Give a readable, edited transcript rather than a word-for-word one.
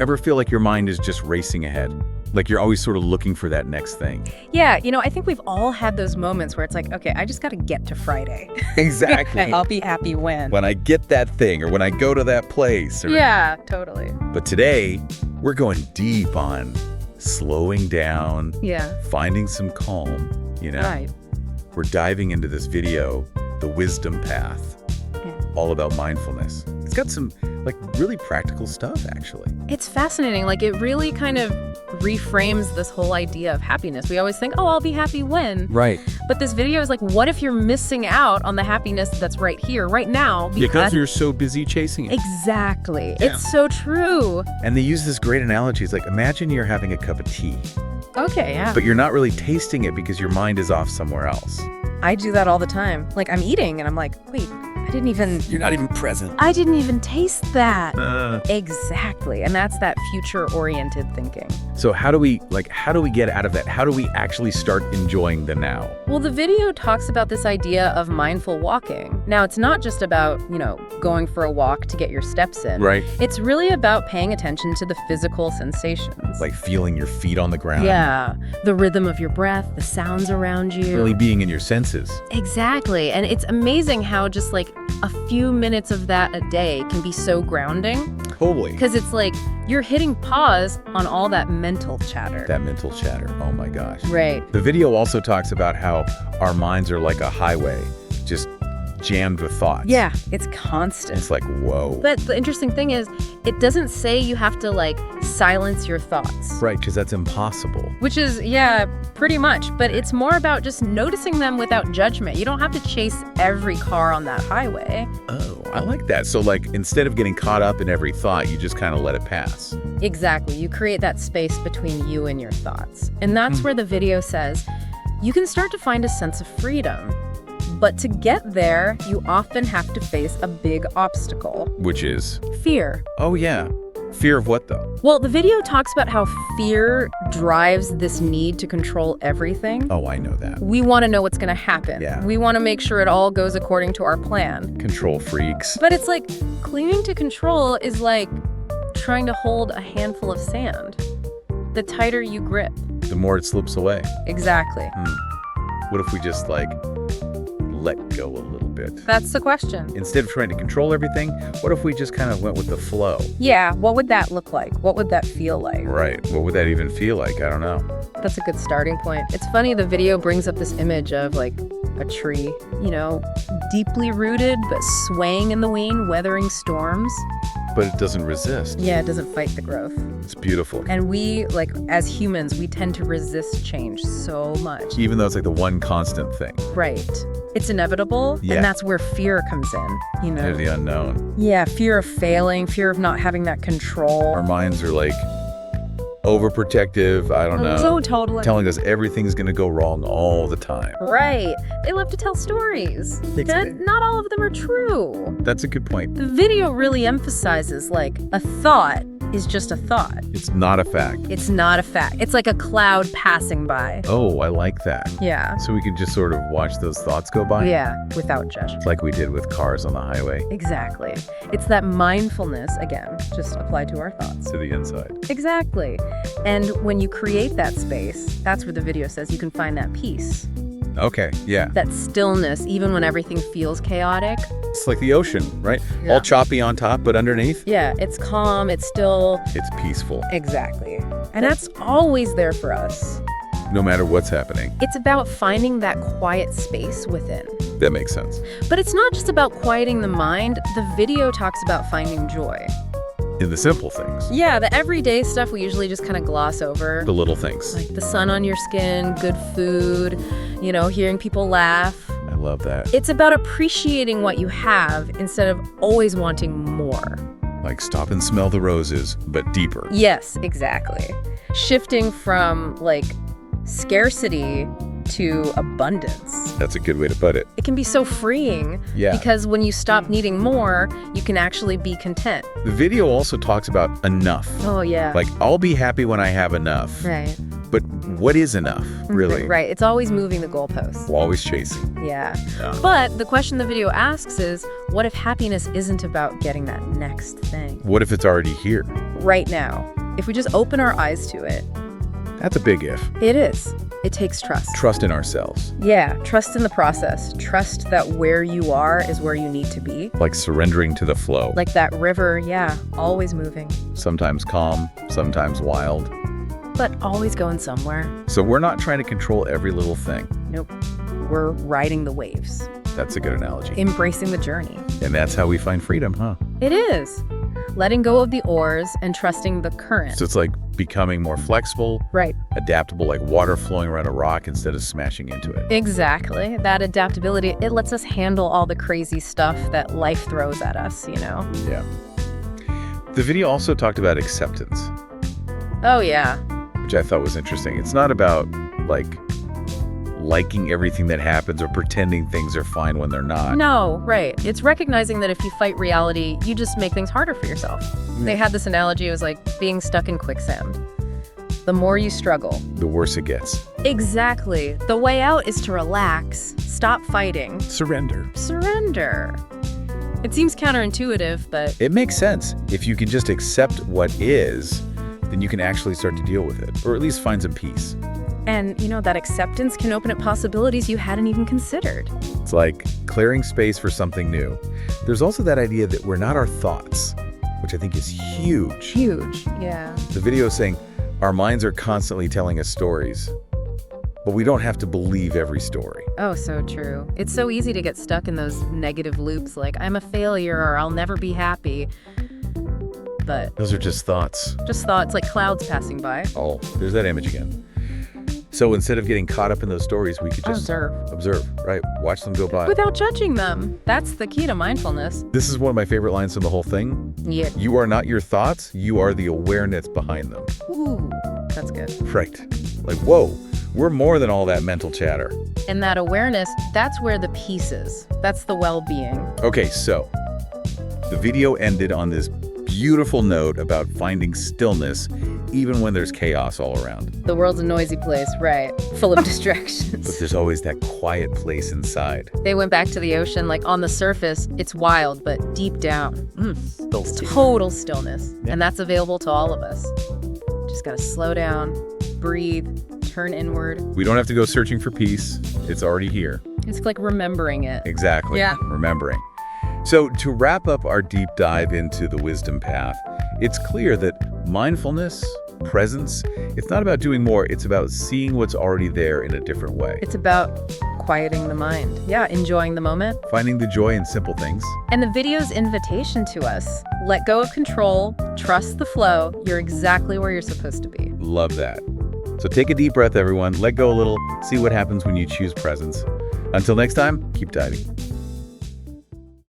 Ever feel like your mind is just racing ahead? Like you're always sort of looking for that next thing? Yeah, I think we've all had those moments where it's like, okay, I just got to get to Friday. Exactly. I'll be happy when. When I get that thing or when I go to that place. Yeah, totally. But today, we're going deep on slowing down, finding some calm, Right. We're diving into this video, The Wisdom Path, all about mindfulness. It's got some, really practical stuff, actually. It's fascinating. It really kind of reframes this whole idea of happiness. We always think, oh, I'll be happy when. Right. But this video is like, what if you're missing out on the happiness that's right here, right now? Because you're so busy chasing it. Exactly. Yeah. It's so true. And they use this great analogy. It's like, imagine you're having a cup of tea. Okay, yeah. But you're not really tasting it because your mind is off somewhere else. I do that all the time. I'm eating and I'm like, wait, You're not even present. I didn't even taste that. Exactly. And that's that future-oriented thinking. So how do we get out of that? How do we actually start enjoying the now? Well, the video talks about this idea of mindful walking. Now, it's not just about, going for a walk to get your steps in. Right. It's really about paying attention to the physical sensations. Like feeling your feet on the ground. Yeah. The rhythm of your breath, the sounds around you. Really being in your senses. Exactly. And it's amazing how just a few minutes of that a day can be so grounding. Totally. Because it's you're hitting pause on all that mental chatter. That mental chatter. Oh my gosh. Right. The video also talks about how our minds are like a highway, just jammed with thoughts. Yeah, it's constant. It's like, whoa. But the interesting thing is, it doesn't say you have to silence your thoughts. Right, because that's impossible. Which is, yeah, pretty much. But it's more about just noticing them without judgment. You don't have to chase every car on that highway. Oh, I like that. So instead of getting caught up in every thought, you just kind of let it pass. Exactly. You create that space between you and your thoughts. And that's where the video says, you can start to find a sense of freedom. But to get there, you often have to face a big obstacle. Which is? Fear. Oh, yeah. Fear of what, though? Well, the video talks about how fear drives this need to control everything. Oh, I know that. We want to know what's going to happen. Yeah. We want to make sure it all goes according to our plan. Control freaks. But it's clinging to control is like trying to hold a handful of sand. The tighter you grip. The more it slips away. Exactly. What if we just let go a little bit? That's the question. Instead of trying to control everything, what if we just kind of went with the flow? Yeah, what would that look like? What would that feel like? Right. What would that even feel like? I don't know. That's a good starting point. It's funny, the video brings up this image of a tree, deeply rooted but swaying in the wind, weathering storms. But it doesn't resist. Yeah, it doesn't fight the growth. It's beautiful. And we, as humans, we tend to resist change so much. Even though it's the one constant thing. Right. It's inevitable, and that's where fear comes in, Fear of the unknown. Yeah, fear of failing, fear of not having that control. Our minds are overprotective, I don't know. So totally. Telling us everything's going to go wrong all the time. Right. They love to tell stories. Not all of them are true. That's a good point. The video really emphasizes, a thought is just a thought. It's not a fact. It's not a fact. It's like a cloud passing by. Oh, I like that. Yeah. So we can just sort of watch those thoughts go by? Yeah, without judgment. Like we did with cars on the highway. Exactly. It's that mindfulness, again, just applied to our thoughts. To the inside. Exactly. And when you create that space, that's where the video says you can find that peace. Okay, yeah. That stillness, even when everything feels chaotic. It's like the ocean, right? Yeah. All choppy on top, but underneath? Yeah, it's calm, it's still. It's peaceful. Exactly. And that's always there for us. No matter what's happening. It's about finding that quiet space within. That makes sense. But it's not just about quieting the mind. The video talks about finding joy. In the simple things. Yeah, the everyday stuff we usually just kind of gloss over. The little things. Like the sun on your skin, good food, hearing people laugh. I love that. It's about appreciating what you have instead of always wanting more. Like stop and smell the roses, but deeper. Yes, exactly. Shifting from scarcity to abundance. That's a good way to put it. It can be so freeing. Yeah. Because when you stop needing more, you can actually be content. The video also talks about enough. Oh, yeah. I'll be happy when I have enough. Right. But what is enough, really? Right. It's always moving the goalposts. We're always chasing. Yeah. Yeah. But the question the video asks is, what if happiness isn't about getting that next thing? What if it's already here? Right now. If we just open our eyes to it. That's a big if. It is. It takes trust. Trust in ourselves. Yeah, trust in the process. Trust that where you are is where you need to be. Like surrendering to the flow. Like that river, yeah, always moving. Sometimes calm, sometimes wild. But always going somewhere. So we're not trying to control every little thing. Nope. We're riding the waves. That's a good analogy. Embracing the journey. And that's how we find freedom, huh? It is. Letting go of the oars and trusting the current. So it's like becoming more flexible, Right. adaptable, like water flowing around a rock instead of smashing into it. Exactly. That adaptability, it lets us handle all the crazy stuff that life throws at us, you know? Yeah. The video also talked about acceptance, Oh, yeah. which I thought was interesting. It's not about, like, liking everything that happens or pretending things are fine when they're not. No, right. It's recognizing that if you fight reality, you just make things harder for yourself. They had this analogy, it was like being stuck in quicksand. The more you struggle. The worse it gets. Exactly. The way out is to relax, stop fighting, Surrender. surrender. It seems counterintuitive, but It makes sense. If you can just accept what is, then you can actually start to deal with it, or at least find some peace. and you know, that acceptance can open up possibilities you hadn't even considered. It's like clearing space for something new. There's also that idea that we're not our thoughts, which I think is huge. Huge. Yeah. The video is saying our minds are constantly telling us stories, but we don't have to believe every story. Oh, so true. It's so easy to get stuck in those negative loops like I'm a failure or I'll never be happy. But Those are just thoughts. just thoughts like clouds passing by. Oh, there's that image again. So instead of getting caught up in those stories, we could just observe, right? Watch them go by. Without judging them. That's the key to mindfulness. This is one of my favorite lines from the whole thing. Yeah. You are not your thoughts, you are the awareness behind them. Ooh, that's good. Right. Like, whoa, we're more than all that mental chatter. And that awareness, that's where the peace is. That's the well-being. Okay, so the video ended on this beautiful note about finding stillness even when there's chaos all around. The world's a noisy place, right? Full of But distractions. there's always that quiet place inside. They went back to the ocean, like on the surface, it's wild, but deep down, It's total stillness. Yeah. And that's available to all of us. Just gotta slow down, breathe, turn inward. We don't have to go searching for peace. It's already here. It's like remembering it. Exactly. Yeah. Remembering. So to wrap up our deep dive into the wisdom path, it's clear that mindfulness, presence, it's not about doing more, it's about seeing what's already there in a different way. It's about quieting the mind. Yeah, enjoying the moment. Finding the joy in simple things. And the video's invitation to us, let go of control, trust the flow, you're exactly where you're supposed to be. Love that. So take a deep breath, everyone. Let go a little. See what happens when you choose presence. Until next time, keep diving.